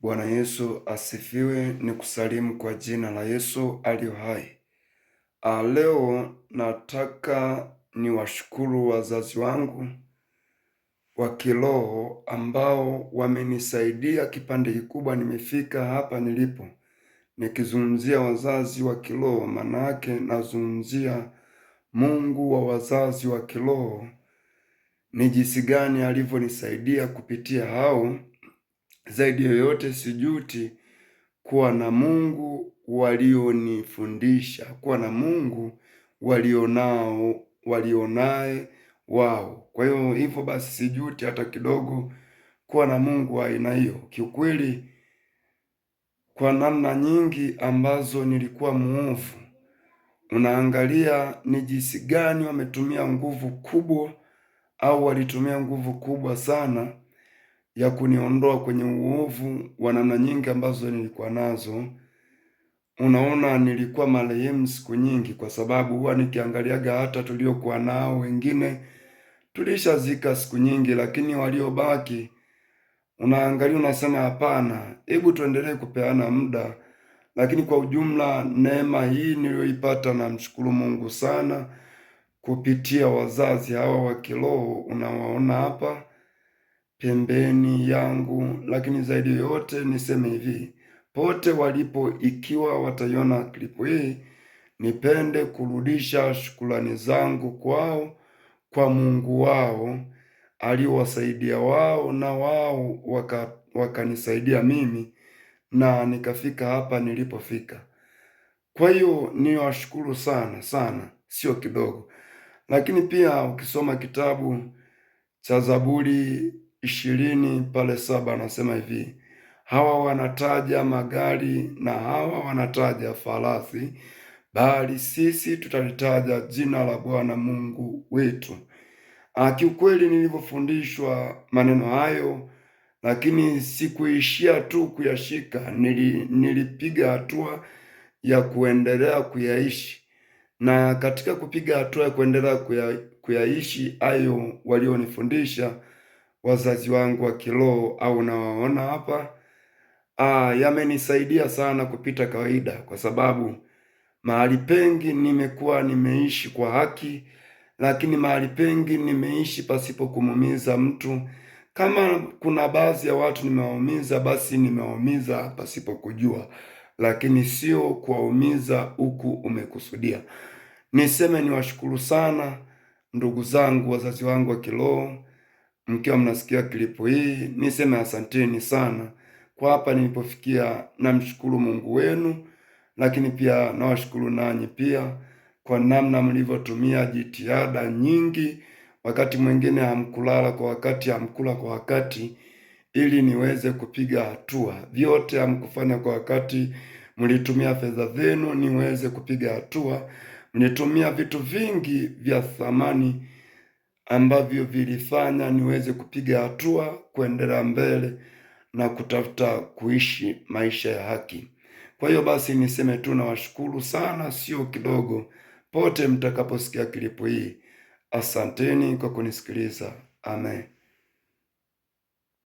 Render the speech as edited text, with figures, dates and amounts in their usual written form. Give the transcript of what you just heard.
Bwana Yesu asifiwe. Ni kusalimu kwa jina la Yesu aliye hai. Leo nataka niwashukuru wazazi wangu wa kiroho ambao wamenisaidia kipande kikubwa nimefika hapa nilipo. Nikizungumzia wazazi wa kiroho, maana yake nazungumzia Mungu wa wazazi wa kiroho, ni jinsi gani alivyonisaidia kupitia hao. Zaidi yoyote sijuti kuwa na Mungu walionifundisha, kuwa na Mungu walionaye wao. Kwa hiyo hivyo basi sijuti hata kidogo kuwa na Mungu wa aina hiyo. Kiukweli, kwa namna nyingi ambazo nilikuwa muovu, unaangalia ni jinsi gani wametumia nguvu kubwa, au walitumia nguvu kubwa sana ya kuniondoa kwenye uovu wa namna nyingi ambazo nilikuwa nazo. Unaona, nilikuwa marehemu siku nyingi, kwa sababu huwa nikiangaliaga hata tuliokuwa nao wengine tulishazika siku nyingi, lakini waliobaki unaangalia unasema hapana, hebu tuendelee kupeana muda. Lakini kwa ujumla, neema hii niliyoipata, namshukuru Mungu sana kupitia wazazi hawa wa kiroho unawaona hapa pembeni yangu. Lakini zaidi yote niseme hivi, pote walipo, ikiwa wataiona klipu hii, nipende kurudisha shukrani zangu kwao, kwa Mungu wao aliowasaidia wao, na wao wakanisaidia mimi na nikafika hapa nilipofika. Kwa hiyo niwashukuru sana sana, sio kidogo. Lakini pia ukisoma kitabu cha Zaburi 20 pale 7 anasema hivi, hawa wanataja magari na hawa wanataja farasi, bali sisi tutalitaja jina la Bwana Mungu wetu. Kiukweli nilivyofundishwa maneno hayo, lakini sikuishia tu kuyashika, nilipiga hatua ya kuendelea kuyaishi. Na katika kupiga hatua ya kuendelea kuyaishi hayo walionifundisha wazazi wangu wa kiroho, au nawaona hapa, yamenisaidia sana kupita kawaida, kwa sababu mahali pengi nimekuwa nimeishi kwa haki, lakini mahali pengi nimeishi pasipo kumuumiza mtu. Kama kuna baadhi ya watu nimewaumiza, basi nimewaumiza pasipo kujua, lakini sio kuwaumiza huku umekusudia. Niseme niwashukuru sana ndugu zangu, wazazi wangu wa kiroho, mkiwa mnasikia klipu hii, niseme asanteni sana kwa hapa nilipofikia. Namshukuru Mungu wenu, lakini pia nawashukuru nanyi pia kwa namna mlivyotumia jitihada nyingi. Wakati mwingine hamkulala kwa wakati, hamkula kwa wakati, ili niweze kupiga hatua. Vyote hamkufanya kwa wakati. Mlitumia fedha zenu niweze kupiga hatua. Mlitumia vitu vingi vya thamani ambavyo vilifanya niweze kupiga hatua, kuendelea mbele na kutafuta kuishi maisha ya haki. Kwa hiyo basi niseme tu nawashukuru sana, sio kidogo, pote mtakaposikia klipu hii. Asanteni kwa kunisikiliza. Amen.